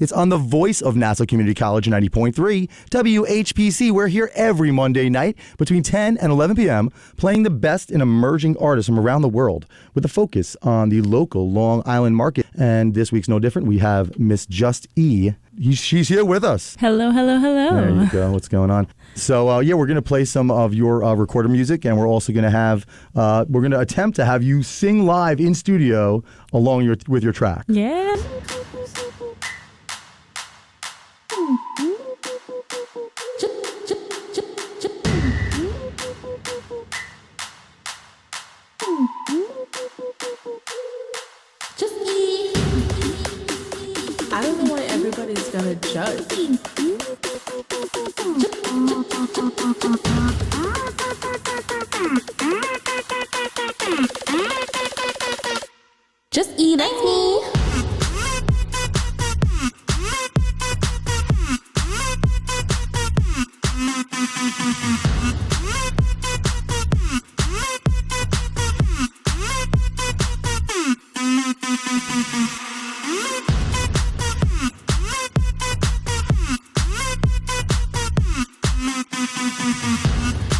It's on the voice of Nassau Community College 90.3 WHPC. We're here every Monday night between 10 and 11 p.m. playing the best in emerging artists from around the world with a focus on the local Long Island market. And this week's no different. We have Miss Just E. She's here with us. Hello, hello, hello. There you go. What's going on? So, we're going to play some of your recorded music, and we're also going to have, we're going to attempt to have you sing live in studio along with your track. Yeah. I don't know why everybody's gonna judge. Just eat like me.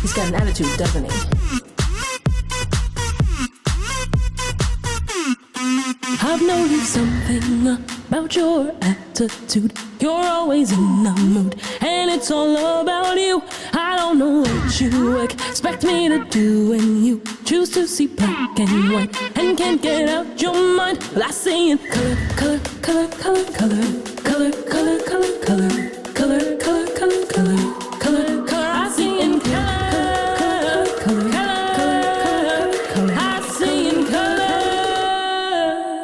He's got an attitude, doesn't he? I've noticed something about your attitude. You're always in the mood, and it's all about you. I don't know what you expect me to do when you choose to see black and white and can't get out your mind. Well, I see in color, color, color, color, color, color, color, color, color, color, color, color, color, color, color. I see in color.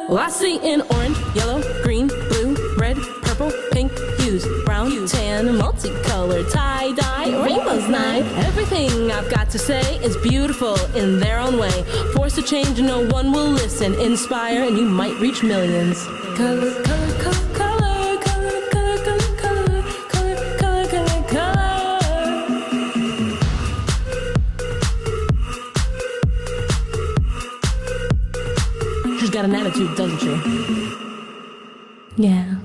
Well, I see in orange, yellow, green, blue, red, purple, pink, hues, brown, tan, multicolored, tie-dye, rainbow's night. Everything I've got to say is beautiful in their own way. Force a change and no one will listen. Inspire and you might reach millions. Color, color, color, color, color, color, color, color, color, color, color. She's got an attitude, doesn't she? Yeah.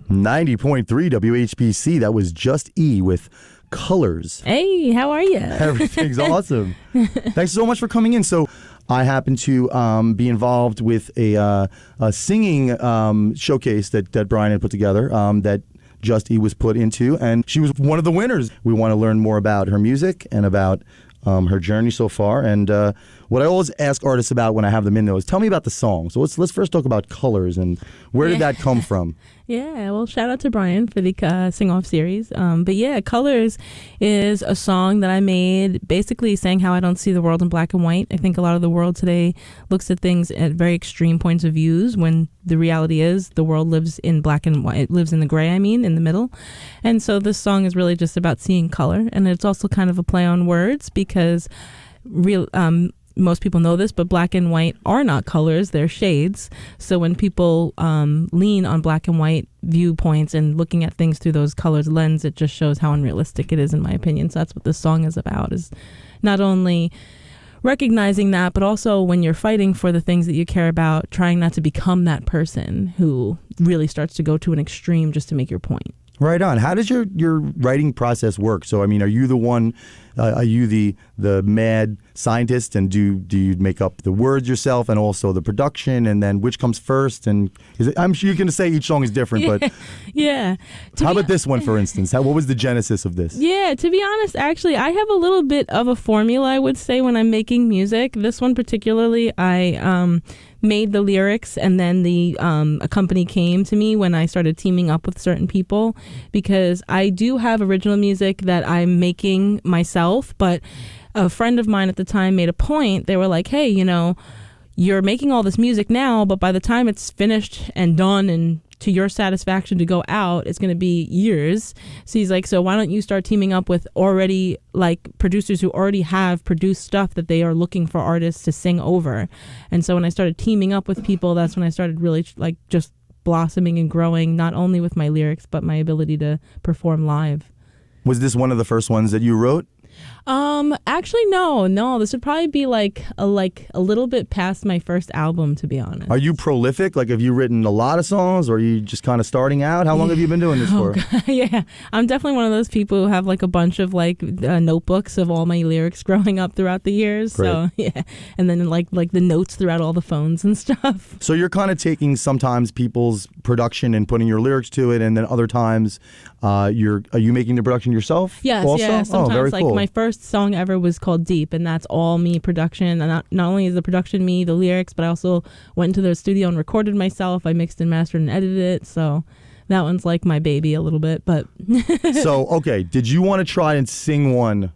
90.3 WHPC. That was Just E with Colors. Hey, how are you? Everything's awesome. Thanks so much for coming in. So I happen to be involved with a singing showcase that Brian had put together that Just E was put into, and she was one of the winners. We want to learn more about her music and about her journey so far. And what I always ask artists about when I have them in, though, is tell me about the song. So let's first talk about Colors and where did that come from? Yeah, well, shout out to Brian for the sing-off series. But yeah, Colors is a song that I made basically saying how I don't see the world in black and white. I think a lot of the world today looks at things at very extreme points of views when the reality is the world lives in black and white. It lives in the gray, in the middle. And so this song is really just about seeing color. And it's also kind of a play on words because most people know this, but black and white are not colors, they're shades. So when people lean on black and white viewpoints and looking at things through those colors lens, it just shows how unrealistic it is, in my opinion. So that's what this song is about, is not only recognizing that, but also when you're fighting for the things that you care about, trying not to become that person who really starts to go to an extreme just to make your point. Right on. How does your writing process work? So, are you the one, are you the mad scientist, and do you make up the words yourself and also the production, and then which comes first? And I'm sure you're going to say each song is different, but yeah. How about this one, for instance? What was the genesis of this? Yeah, to be honest, actually, I have a little bit of a formula, I would say, when I'm making music. This one particularly, I made the lyrics, and then a company came to me when I started teaming up with certain people, because I do have original music that I'm making myself, but a friend of mine at the time made a point. They were like, hey, you're making all this music now, but by the time it's finished and done and to your satisfaction to go out, it's going to be years. So he's like, so why don't you start teaming up with already like producers who already have produced stuff that they are looking for artists to sing over. And so when I started teaming up with people, that's when I started really like just blossoming and growing, not only with my lyrics, but my ability to perform live. Was this one of the first ones that you wrote? Actually, no. This would probably be like a little bit past my first album, to be honest. Are you prolific? Like, have you written a lot of songs, or are you just kind of starting out? How long have you been doing this for? God, yeah, I'm definitely one of those people who have like a bunch of like notebooks of all my lyrics growing up throughout the years. Great. So yeah, and then like the notes throughout all the phones and stuff. So you're kind of taking sometimes people's production and putting your lyrics to it, and then other times, are you making the production yourself? Yes, also? yeah. Sometimes very like cool. my first song ever was called Deep, and that's all me production. And not only is the production me, the lyrics, but I also went into the studio and recorded myself. I mixed and mastered and edited it. So that one's like my baby a little bit. But So, okay, did you want to try and sing one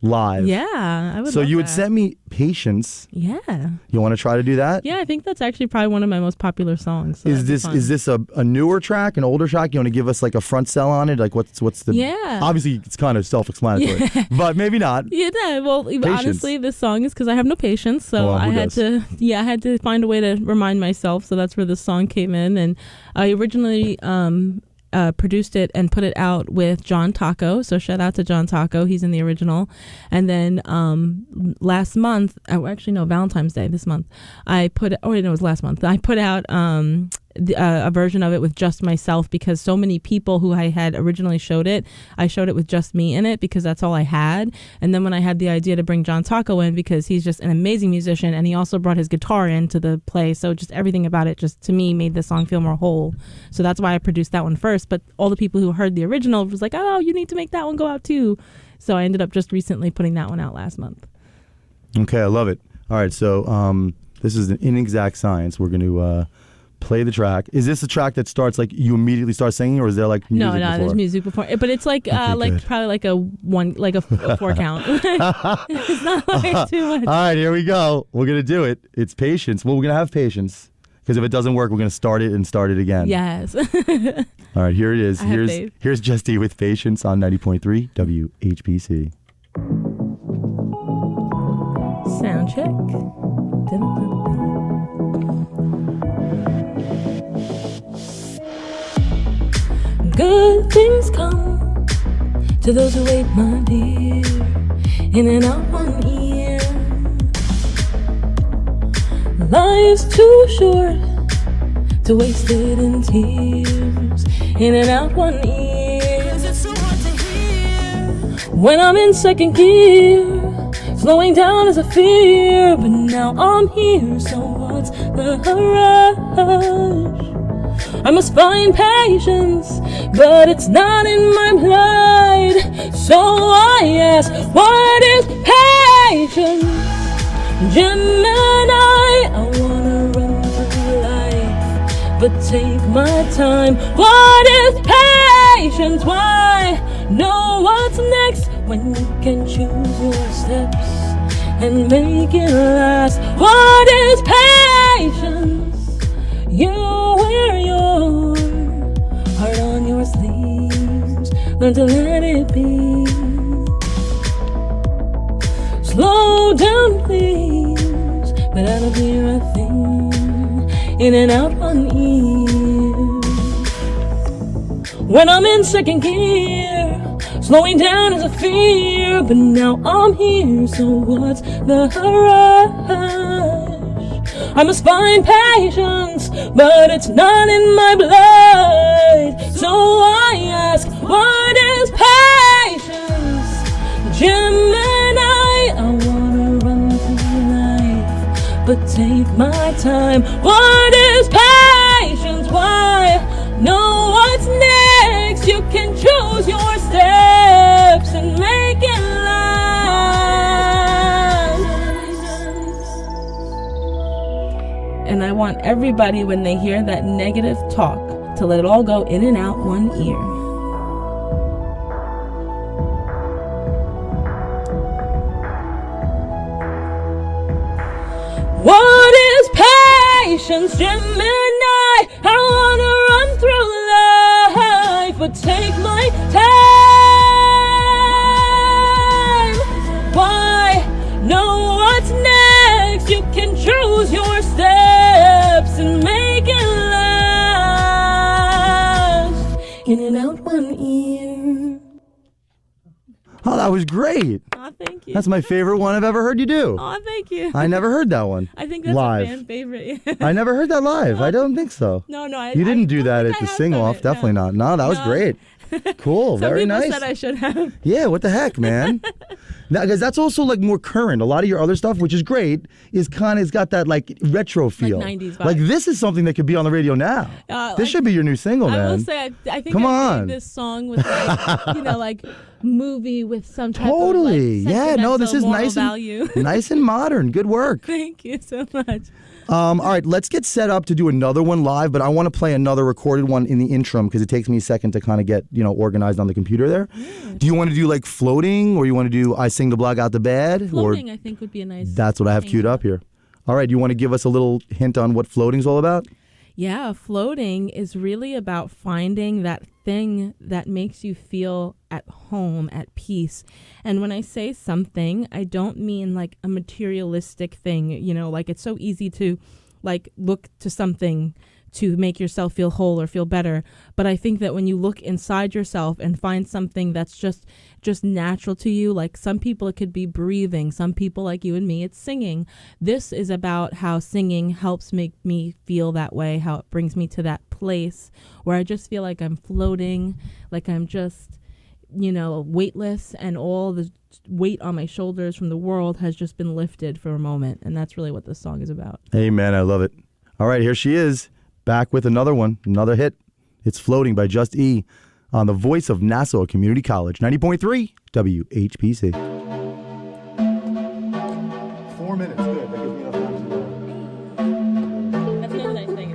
live? yeah, I would. So love you would that. send me Patience. Yeah, You want to try to do that? yeah. I think that's actually probably one of my most popular songs. So Is that'd be this fun. is this a newer track, an older track? You want to give us like a front sell on it? Like what's the? Yeah. Obviously, it's kind of self-explanatory, but maybe not. Yeah, well, honestly, this song is because I have no patience, so Well, who I had does? I had to find a way to remind myself. So that's where this song came in, and I originally produced it and put it out with John Taco. So shout out to John Taco, he's in the original. And then last month, Valentine's Day this month, it was last month. I put out a version of it with just myself, because so many people who I had originally showed it, I showed it with just me in it because that's all I had. And then when I had the idea to bring John Taco in, because he's just an amazing musician and he also brought his guitar into the play, so just everything about it just to me made the song feel more whole. So that's why I produced that one first. But all the people who heard the original was like, oh, you need to make that one go out too. So I ended up just recently putting that one out last month. Okay, I love it. All right, so this is an inexact science. We're going to play the track. Is this a track that starts like you immediately start singing, or is there like music before? There's music before, but it's like good. probably like a 4 count. It's not like too much. All right, here we go. We're going to do it. It's Patience. Well, we're going to have patience, because if it doesn't work, we're going to start it again. Yes. All right, here it is. I have faith. Here's Just E with Patience on 90.3 WHPC. Sound check. Good things come to those who wait, my dear, in and out one ear. Life's too short to waste it in tears, in and out one ear. 'Cause it's so hard to hear when I'm in second gear. Slowing down is a fear, but now I'm here, so what's the rush? I must find patience, but it's not in my blood. So I ask, what is patience? Gemini, I wanna run through life, but take my time. What is patience? Why know what's next when you can choose your steps and make it last? What is patience? You wear your heart on your sleeves, learn to let it be. Slow down, please, but I don't hear a thing. In and out one ear. When I'm in second gear, slowing down is a fear, but now I'm here, so what's the rush? I must find patience, but it's not in my blood. So I ask, what is patience? Gemini, I wanna run through life, but take my time. What is patience? Why know what's next? You can choose your steps and make it last. And I want everybody, when they hear that negative talk, to let it all go in and out one ear. What is patience, Gemini? I wanna run through life, but take my time. Why know what's next? You can choose your steps and make it last. In and out one ear. Oh, that was great. Oh, thank you. That's my favorite one I've ever heard you do. Oh, thank you. I never heard that one. I think that's live. a fan favorite. I never heard that live. I don't think so. No, You didn't do don't that think at I the have sing done off. it, Definitely no. not. No, that was No. great. Cool. Some Very people nice. said I should have. Yeah, what the heck, man? Because that's also like more current. A lot of your other stuff, which is great, is kind of it's got that like retro feel. 90s vibe. Like this is something that could be on the radio now. This should be your new single, man. I will say, I think Come I on. made this song with like, like movie with some type Totally. of like, Yeah, no, this is moral nice value. and nice and modern. Good work. Thank you so much. All right, let's get set up to do another one live, but I want to play another recorded one in the interim because it takes me a second to kind of get, organized on the computer there. Do you want to do like floating or you want to do I Sing the Block Out the Bed? Floating, I think, would be a nice. That's what I have queued up here. All right, you want to give us a little hint on what floating's all about? Yeah, floating is really about finding that thing that makes you feel at home, at peace. And when I say something, I don't mean like a materialistic thing, like it's so easy to like look to something to make yourself feel whole or feel better. But I think that when you look inside yourself and find something that's just natural to you, like some people it could be breathing, some people like you and me, it's singing. This is about how singing helps make me feel that way, how it brings me to that place where I just feel like I'm floating, like I'm just, weightless, and all the weight on my shoulders from the world has just been lifted for a moment. And that's really what this song is about. Amen, I love it. All right, here she is. Back with another one, another hit. It's Floating by Just E on the voice of Nassau Community College, 90.3 WHPC. 4 minutes, good. That gives me enough time. That's another nice thing.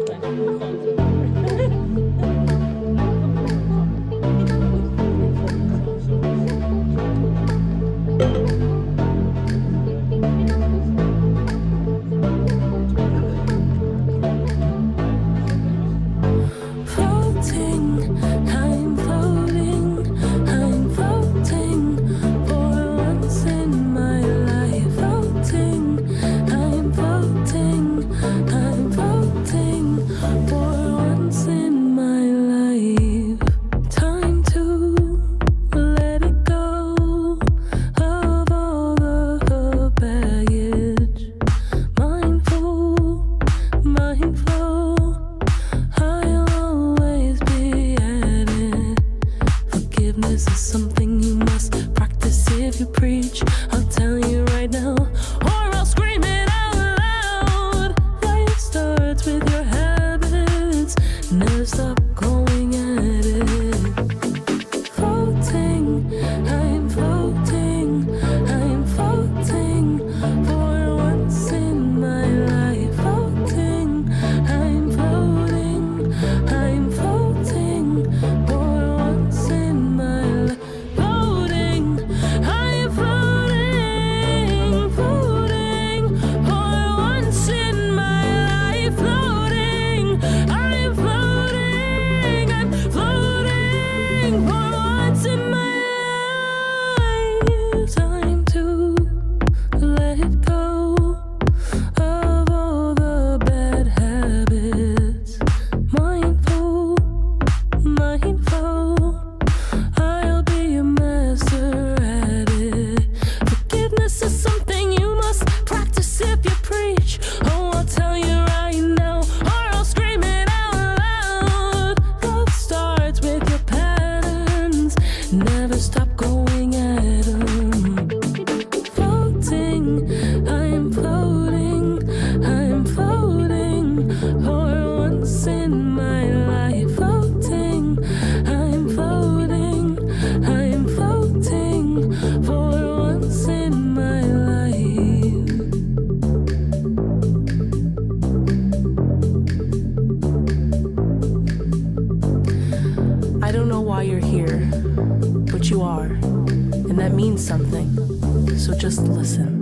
So just listen.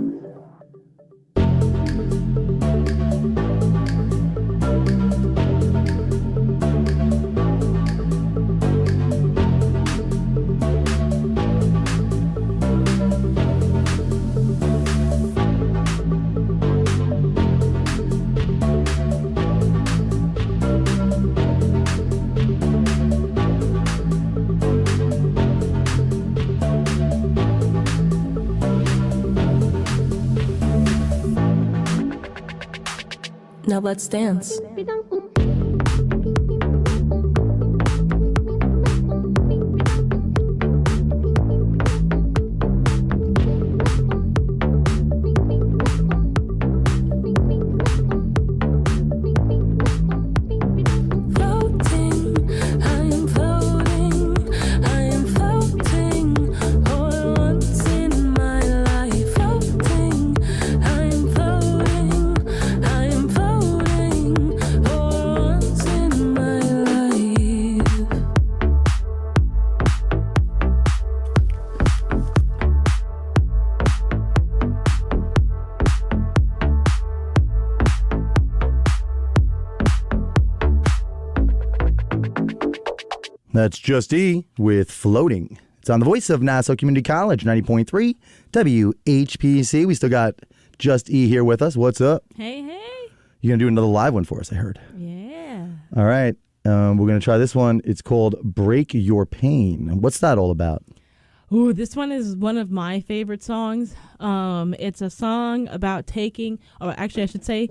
Now let's dance. That's Just E with Floating. It's on the voice of Nassau Community College, 90.3 WHPC. We still got Just E here with us. What's up? Hey. You're going to do another live one for us, I heard. Yeah. All right. We're going to try this one. It's called Break Your Pain. What's that all about? Ooh, this one is one of my favorite songs. It's a song about I should say,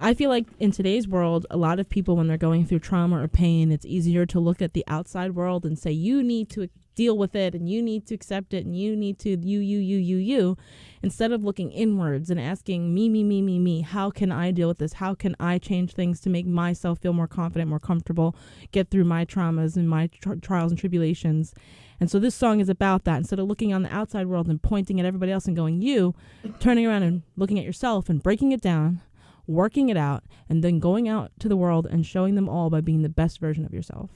I feel like in today's world, a lot of people, when they're going through trauma or pain, it's easier to look at the outside world and say, you need to deal with it and you need to accept it and you need to you, instead of looking inwards and asking me, how can I deal with this? How can I change things to make myself feel more confident, more comfortable, get through my traumas and my trials and tribulations? And so this song is about that. Instead of looking on the outside world and pointing at everybody else and going, you, turning around and looking at yourself and breaking it down, working it out, and then going out to the world and showing them all by being the best version of yourself.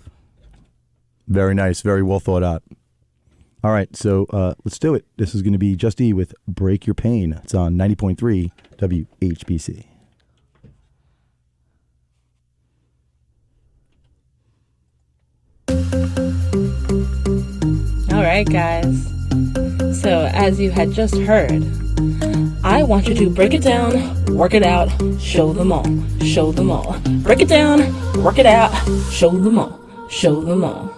Very nice. Very well thought out. All right. So let's do it. This is going to be Just E with Break Your Pain. It's on 90.3 WHPC. All right, guys. So, as you had just heard, I want you to break it down, work it out, show them all, show them all. Break it down, work it out, show them all, show them all.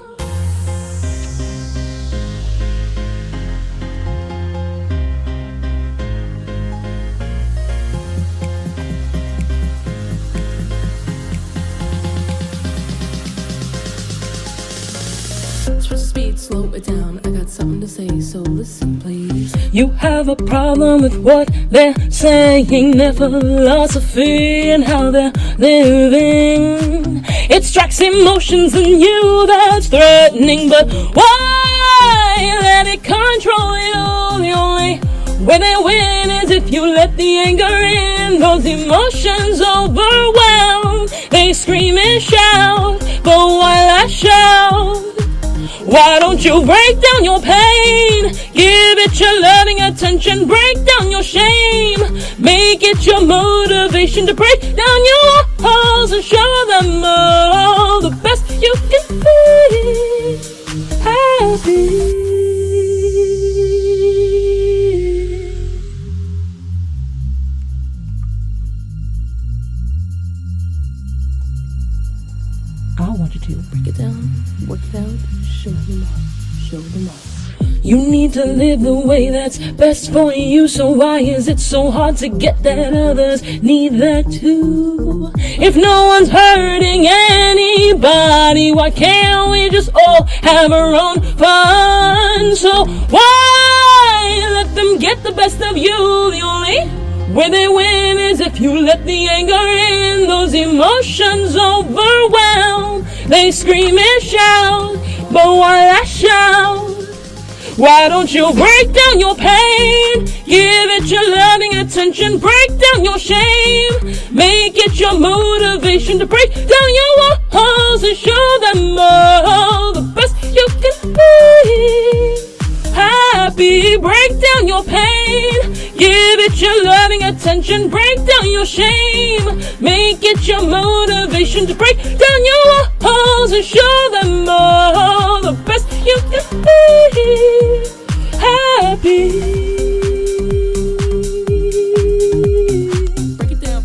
Switch the speed, slow it down. I got something to say, so listen, please. You have a problem with what they're saying, their philosophy and how they're living. It strikes emotions in you that's threatening, but why let it control you? The only way they win is if you let the anger in. Those emotions overwhelm, they scream and shout, but why lash out? Why don't you break down your pain? Give it your loving attention. Break down your shame. Make it your motivation to break down your walls and show them all the best you can be. Happy. I want you to break it down, work it out, show them all, show them all. You need to live the way that's best for you, so why is it so hard to get that others need that too? If no one's hurting anybody, why can't we just all have our own fun? So why let them get the best of you? The only way they win is if you let the anger in. Those emotions overwhelm, they scream and shout, but why lash out? Why don't you break down your pain? Give it your loving attention. Break down your shame. Make it your motivation to break down your walls and show them all the best you can be. Happy. Break down your pain. Give it your loving attention. Break down your shame. Make it your motivation to break down your walls and show them all the best you can be. Happy. Break it down,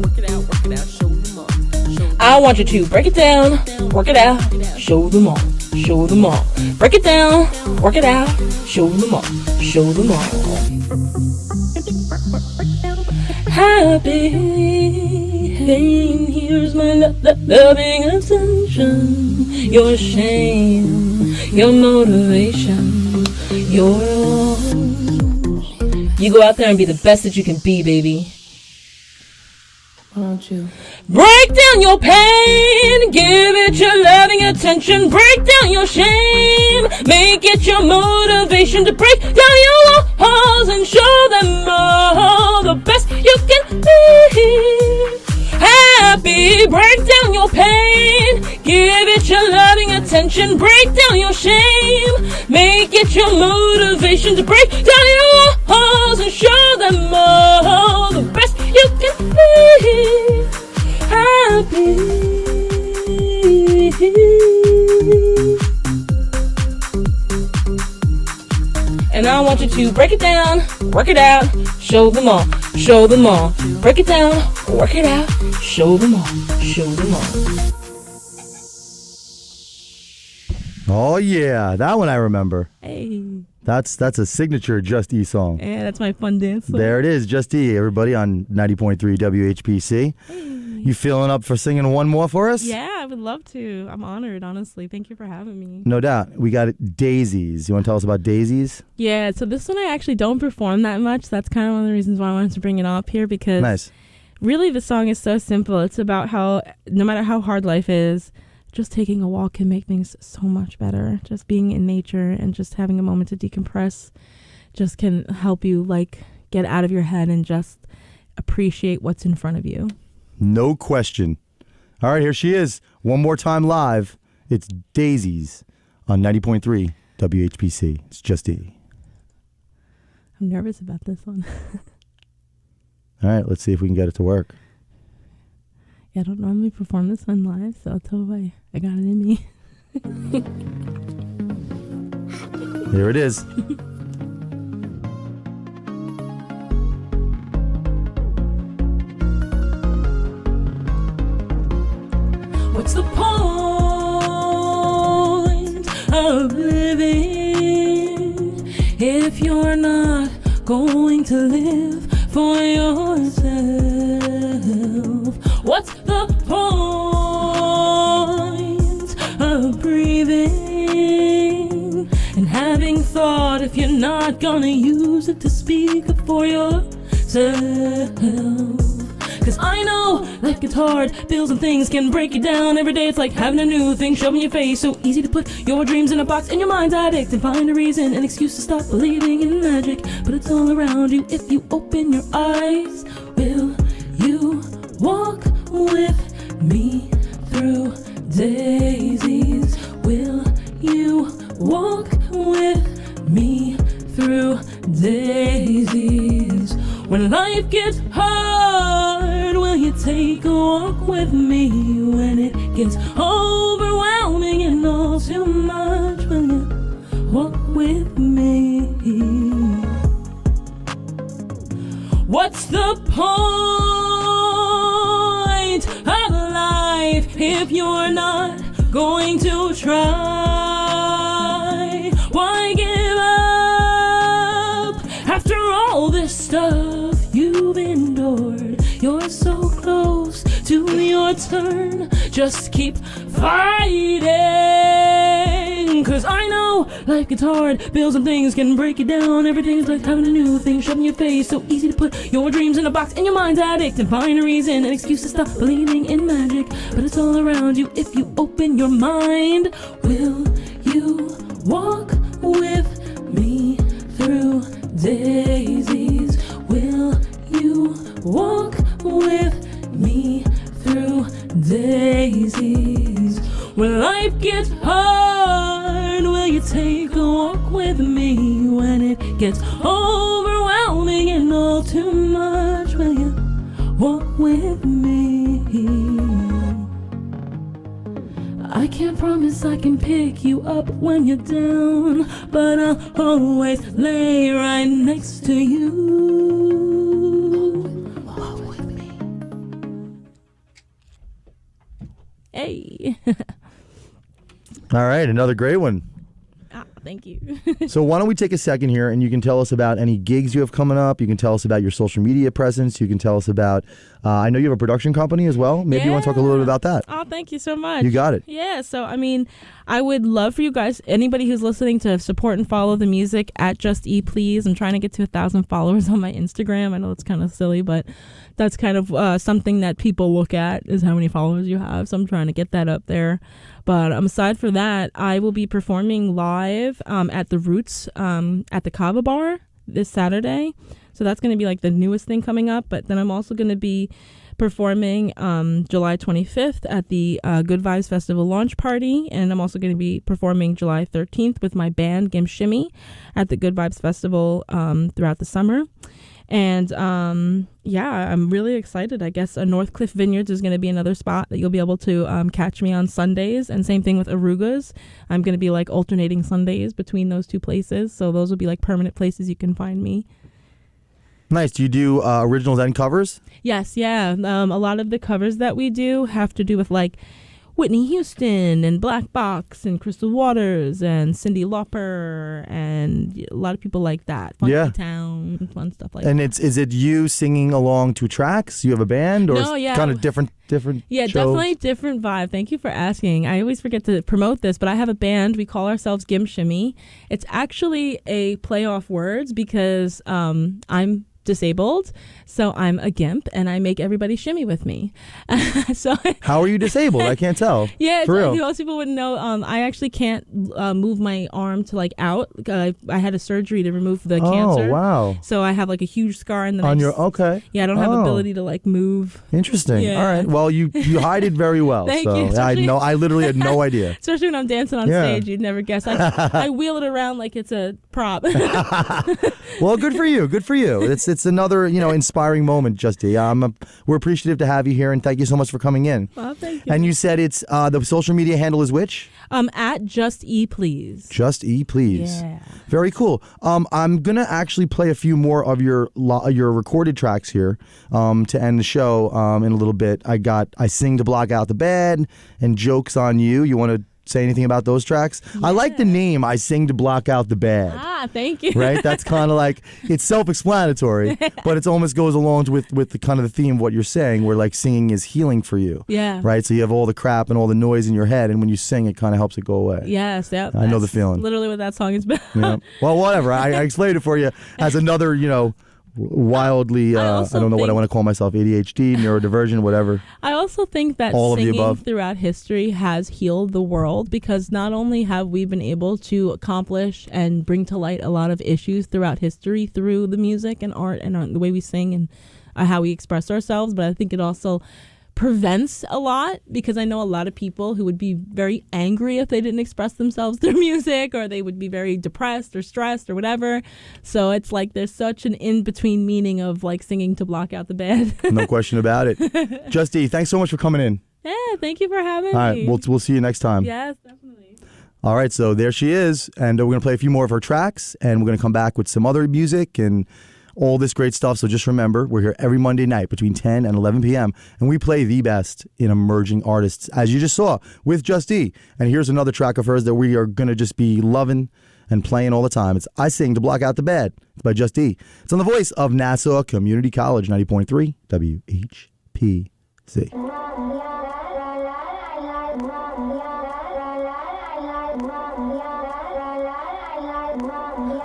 work it out, show them all. I want you to break it down, work it out, show them all, show them all. Break it down, work it out, show them all, show them all. Happy. pain. Here's my loving attention. Your shame, your motivation, your loss. You go out there and be the best that you can be, baby. Why don't you? Break down your pain, give it your loving attention. Break down your shame, make it your motivation to break down your walls and show them all the best you can be. Happy, break down your pain, give it your loving attention. Break down your shame, make it your motivation to break down your walls and show them all the best you can be. Happy. And I want you to break it down, work it out, show them all, show them all. Break it down, work it out, show them all, show them all. Oh yeah, that one I remember. Hey. That's a signature Just E song. Yeah, that's my fun dance song. There it is, Just E, everybody on 90.3 WHPC. Hey. You feeling up for singing one more for us? Yeah, I would love to. I'm honored, honestly. Thank you for having me. No doubt. We got Daisies. You want to tell us about Daisies? Yeah, so this one I actually don't perform that much. That's kind of one of the reasons why I wanted to bring it up here, because Nice. really the song is so simple. It's about how no matter how hard life is, just taking a walk can make things so much better. Just being in nature and just having a moment to decompress just can help you like get out of your head and just appreciate what's in front of you. No question. All right, here she is. One more time live. It's Daisies on 90.3 WHPC. It's Just E. I'm nervous about this one. All right, let's see if we can get it to work. Yeah, I don't normally perform this one live, so I'll tell you I got it in me. Here it is. What's the point of living if you're not going to live for yourself? What's the point of breathing and having thought if you're not gonna use it to speak up for yourself? 'Cause I know life gets hard, bills and things can break you down. Every day it's like having a new thing shoved in your face. So easy to put your dreams in a box and your mind's addict and find a reason, an excuse to stop believing in magic. But it's all around you if you open your eyes. Will you walk with me through daisies? Will you walk with me through daisies? When life gets hard, will you take a walk with me? When it gets overwhelming and all too much, will you walk with me? What's the point of life if you're not going to try? Why give up after all this stuff you've endured? You're so close to your turn. Just keep fighting. 'Cause I know life gets hard, bills and things can break you down. Everything's like having a new thing shoved in your face. So easy to put your dreams in a box and your mind's addict and find a reason, an excuse to stop believing in magic. But it's all around you if you open your mind. Will you walk with me through daisies? Will you walk with me through daisies? When life gets hard, will you take a walk with me? When it gets overwhelming and all too much, will you walk with me? I can't promise I can pick you up when you're down, but I'll always lay right next to you. Walk with me. Hey. All right, another great one. thank you. So why don't we take a second here, and you can tell us about any gigs you have coming up. You can tell us about your social media presence. You can tell us about, I know you have a production company as well. Maybe you want to talk a little bit about that. Oh, thank you so much. You got it. Yeah, so I mean, I would love for you guys, anybody who's listening, to support and follow the music at Just E Please. I'm trying to get to 1,000 followers on my Instagram. I know it's kind of silly, but that's kind of something that people look at, is how many followers you have. So I'm trying to get that up there. But aside for that, I will be performing live at the Roots at the Kava Bar this Saturday. So that's going to be like the newest thing coming up. But then I'm also going to be performing July 25th at the Good Vibes Festival launch party. And I'm also going to be performing July 13th with my band Gim Shimmy at the Good Vibes Festival throughout the summer. And yeah, I'm really excited. I guess Northcliffe Vineyards is going to be another spot that you'll be able to catch me on Sundays. And same thing with Arugas. I'm going to be like alternating Sundays between those two places. So those will be like permanent places you can find me. Nice. Do you do originals and covers? Yes, yeah. A lot of the covers that we do have to do with like Whitney Houston and Black Box and Crystal Waters and Cyndi Lauper and a lot of people like that. Funky Town, fun stuff like that. And is it you singing along to tracks? You have a band, or No, yeah. kind of different Yeah, shows? definitely different vibe. Thank you for asking. I always forget to promote this, but I have a band. We call ourselves Gim Shimmy. It's actually a play off words because I'm disabled, so I'm a gimp and I make everybody shimmy with me. So How are you disabled? I can't tell. yeah, For real. most people wouldn't know. I actually can't move my arm to like out. I had a surgery to remove the cancer. Oh, wow. So I have like a huge scar in the On your, okay. Yeah, I don't have ability to like move. Interesting. Yeah. All right. Well, you hide it very well. Thank so you. I literally had no idea. Especially when I'm dancing on Yeah. stage, you'd never guess. I wheel it around like it's a prop. Well, good for you. Good for you. It's another, inspiring moment, Justy. We're appreciative to have you here, and thank you so much for coming in. Well, thank you. And you said it's the social media handle is which? At Just E Please. Just E Please. Yeah. Very cool. I'm gonna actually play a few more of your recorded tracks here to end the show in a little bit. I Sing to Block Out the Bed and Jokes on You. You want to say anything about those tracks? Yeah. I like the name I Sing to Block Out the Bad. Thank you. Right? That's kind of like, it's self-explanatory, but it almost goes along with the kind of the theme of what you're saying, where like singing is healing for you. Yeah. Right? So you have all the crap and all the noise in your head, and when you sing, it kind of helps it go away. Yes, yep. I know the feeling. Literally what that song is about. Yeah. Well, whatever. I explained it for you as another, wildly, I don't know what I want to call myself, ADHD, neurodivergent, whatever. I also think that All of the singing above. throughout history has healed the world, because not only have we been able to accomplish and bring to light a lot of issues throughout history through the music and art and the way we sing and how we express ourselves, but I think it also prevents a lot, because I know a lot of people who would be very angry if they didn't express themselves through music, or they would be very depressed or stressed or whatever. So it's like there's such an in-between meaning of like singing to block out the bed. No question about it. Justy, thanks so much for coming in. Yeah, thank you for having me. All right, we'll see you next time. Yes, definitely. All right, so there she is, and we're going to play a few more of her tracks, and we're going to come back with some other music and all this great stuff. So just remember, we're here every Monday night between 10 and 11 p.m. and we play the best in emerging artists, as you just saw with Just E. And here's another track of hers that we are going to just be loving and playing all the time. It's I Sing to Block Out the Bed. It's by Just E. It's on the voice of Nassau Community College, 90.3 WHPC.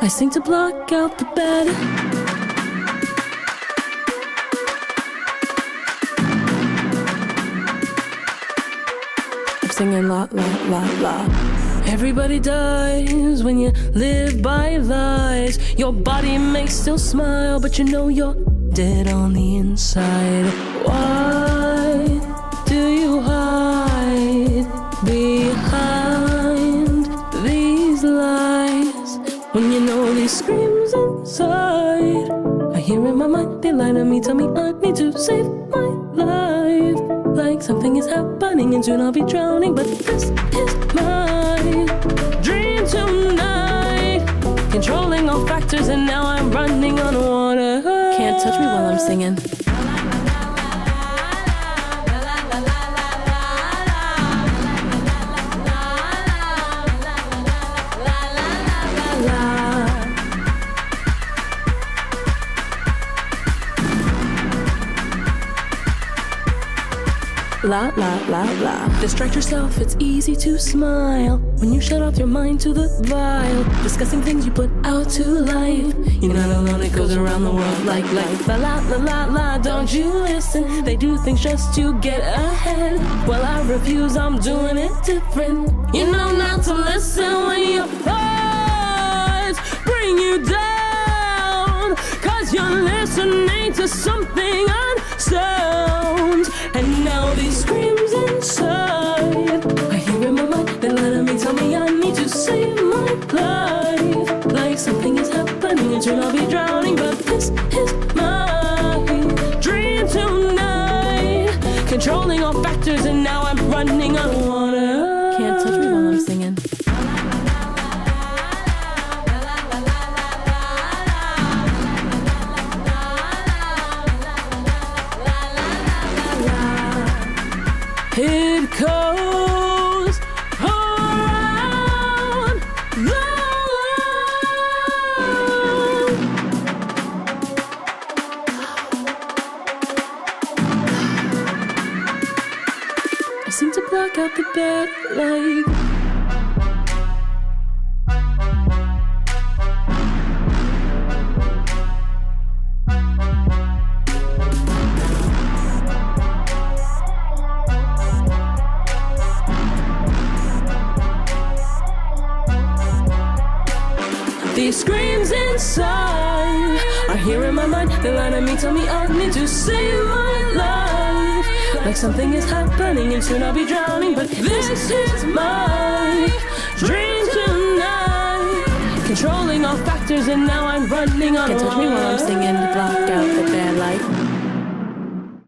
I sing to block out the bed. I'm singing la la la la. Everybody dies when you live by lies. Your body may still smile, but you know you're dead on the inside. Why do you hide behind these lies when you know these screams inside? I hear in my mind, they lie to me, tell me I need to save my life. Like something is happening and soon I'll be drowning, but this is my dream tonight. Controlling all factors and now I'm running on water. Can't touch me while I'm singing. la la la la. Distract yourself, it's easy to smile when you shut off your mind to the vile, discussing things you put out to life. You're not alone, it goes around the world like life. La la la la la, don't you listen? They do things just to get ahead. Well, I refuse, I'm doing it different. You know not to listen when your thoughts bring you down, 'cause you're listening to something unsound. And now these screams inside, I hear in my mind, they're letting me tell me I need to save my life. Like something is happening and soon I'll be drowning, but this is my dream tonight, controlling all factors, and now I'm running on water. Can't touch me while I'm singing. It goes around the world. I seem to block out the bad light. These screams inside are here in my mind. They're letting me tell me I need to save my life. Like something is happening and soon I'll be drowning, but this is my dream tonight, controlling all factors, and now I'm running on. Can't touch me while I'm singing to block out the bad light.